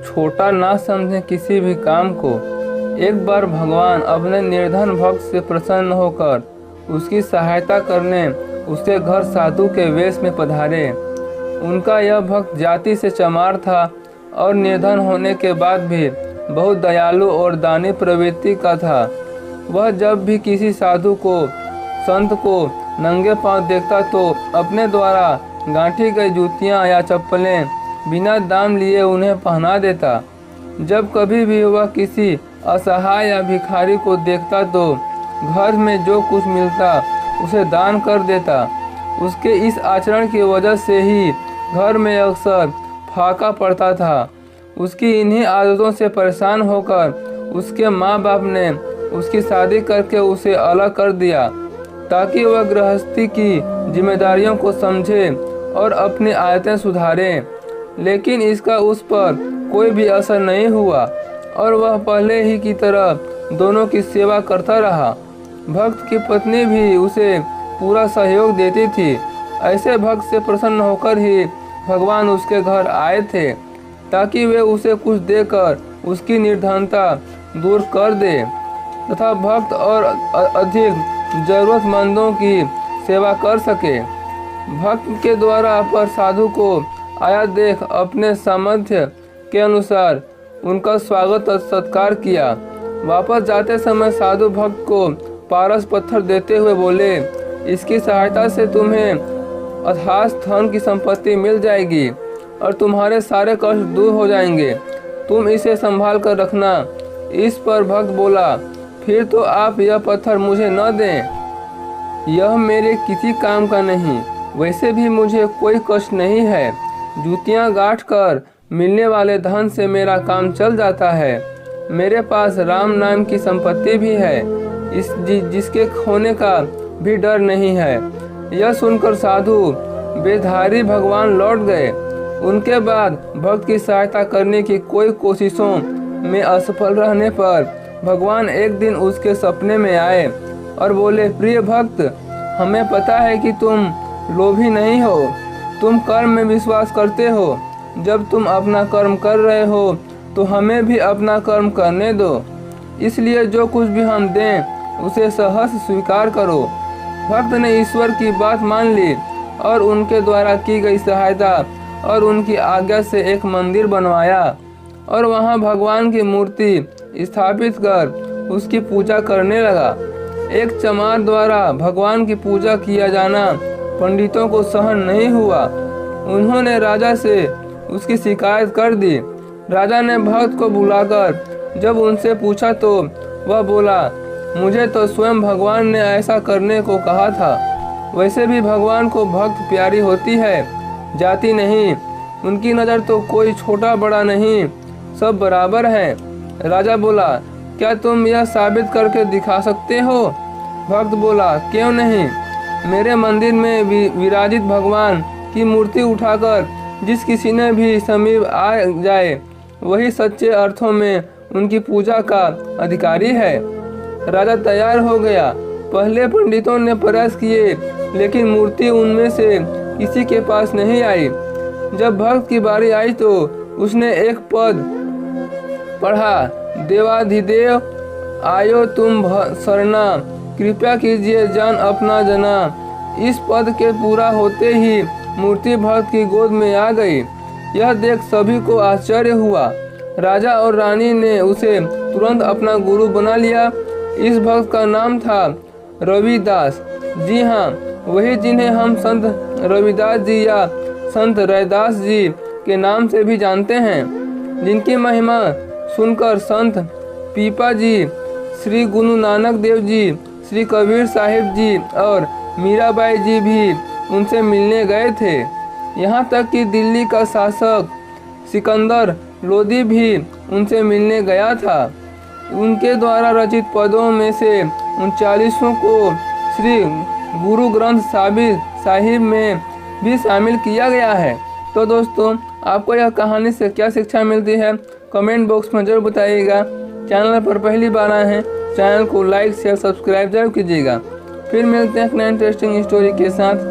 छोटा ना समझें किसी भी काम को। एक बार भगवान अपने निर्धन भक्त से प्रसन्न होकर उसकी सहायता करने उसके घर साधु के वेश में पधारे। उनका यह भक्त जाति से चमार था और निर्धन होने के बाद भी बहुत दयालु और दानी प्रवृत्ति का था। वह जब भी किसी साधु को संत को नंगे पांव देखता तो अपने द्वारा गांठी गई जूतियां या चप्पलें बिना दाम लिए उन्हें पहना देता। जब कभी भी वह किसी असहाय या भिखारी को देखता तो घर में जो कुछ मिलता उसे दान कर देता। उसके इस आचरण की वजह से ही घर में अक्सर फाका पड़ता था। उसकी इन्हीं आदतों से परेशान होकर उसके माँ बाप ने उसकी शादी करके उसे अलग कर दिया ताकि वह गृहस्थी की जिम्मेदारियों को समझे और अपनी आदतें सुधारे। लेकिन इसका उस पर कोई भी असर नहीं हुआ और वह पहले ही की तरह दोनों की सेवा करता रहा। भक्त की पत्नी भी उसे पूरा सहयोग देती थी। ऐसे भक्त से प्रसन्न होकर ही भगवान उसके घर आए थे ताकि वे उसे कुछ देकर उसकी निर्धनता दूर कर दे तथा भक्त और अधिक जरूरतमंदों की सेवा कर सके। भक्त के द्वारा पर साधु को आया देख अपने सामर्थ्य के अनुसार उनका स्वागत और सत्कार किया। वापस जाते समय साधु भक्त को पारस पत्थर देते हुए बोले, इसकी सहायता से तुम्हें अथाह धन की संपत्ति मिल जाएगी और तुम्हारे सारे कष्ट दूर हो जाएंगे। तुम इसे संभाल कर रखना। इस पर भक्त बोला, फिर तो आप यह पत्थर मुझे न दें, यह मेरे किसी काम का नहीं। वैसे भी मुझे कोई कष्ट नहीं है। जूतियाँ गांठ कर मिलने वाले धन से मेरा काम चल जाता है। मेरे पास राम नाम की संपत्ति भी है, जिसके खोने का भी डर नहीं है। यह सुनकर साधु बेधारी भगवान लौट गए। उनके बाद भक्त की सहायता करने की कोई कोशिशों में असफल रहने पर भगवान एक दिन उसके सपने में आए और बोले, प्रिय भक्त, हमें पता है कि तुम लोभी नहीं हो, तुम कर्म में विश्वास करते हो। जब तुम अपना कर्म कर रहे हो तो हमें भी अपना कर्म करने दो। इसलिए जो कुछ भी हम दें उसे सहर्ष स्वीकार करो। भक्त ने ईश्वर की बात मान ली और उनके द्वारा की गई सहायता और उनकी आज्ञा से एक मंदिर बनवाया और वहां भगवान की मूर्ति स्थापित कर उसकी पूजा करने लगा। एक चमार द्वारा भगवान की पूजा किया जाना पंडितों को सहन नहीं हुआ। उन्होंने राजा से उसकी शिकायत कर दी। राजा ने भक्त को बुलाकर जब उनसे पूछा तो वह बोला, मुझे तो स्वयं भगवान ने ऐसा करने को कहा था। वैसे भी भगवान को भक्त प्यारी होती है, जाति नहीं। उनकी नज़र तो कोई छोटा बड़ा नहीं, सब बराबर हैं। राजा बोला, क्या तुम यह साबित करके दिखा सकते हो? भक्त बोला, क्यों नहीं। मेरे मंदिर में विराजित भगवान की मूर्ति उठाकर जिस किसी ने भी समीप आ जाए वही सच्चे अर्थों में उनकी पूजा का अधिकारी है। राजा तैयार हो गया। पहले पंडितों ने प्रयास किए लेकिन मूर्ति उनमें से किसी के पास नहीं आई। जब भक्त की बारी आई तो उसने एक पद पढ़ा, देवाधिदेव आयो तुम शरणा, कृपया कीजिए जान अपना जना। इस पद के पूरा होते ही मूर्ति भक्त की गोद में आ गई। यह देख सभी को आश्चर्य हुआ। राजा और रानी ने उसे तुरंत अपना गुरु बना लिया। इस भक्त का नाम था रविदास। जी हाँ, वही जिन्हें हम संत रविदास जी या संत रैदास जी के नाम से भी जानते हैं, जिनकी महिमा सुनकर संत पीपा जी, श्री गुरु नानक देव जी, श्री कबीर साहिब जी और मीराबाई जी भी उनसे मिलने गए थे। यहाँ तक कि दिल्ली का शासक सिकंदर लोदी भी उनसे मिलने गया था। उनके द्वारा रचित पदों में से 39 को श्री गुरु ग्रंथ साहिब में भी शामिल किया गया है। तो दोस्तों, आपको यह कहानी से क्या शिक्षा मिलती है कमेंट बॉक्स में जरूर बताइएगा। चैनल पर पहली बार आए हैं, चैनल को लाइक शेयर सब्सक्राइब जरूर कीजिएगा। फिर मिलते हैं एक नए इंटरेस्टिंग स्टोरी के साथ।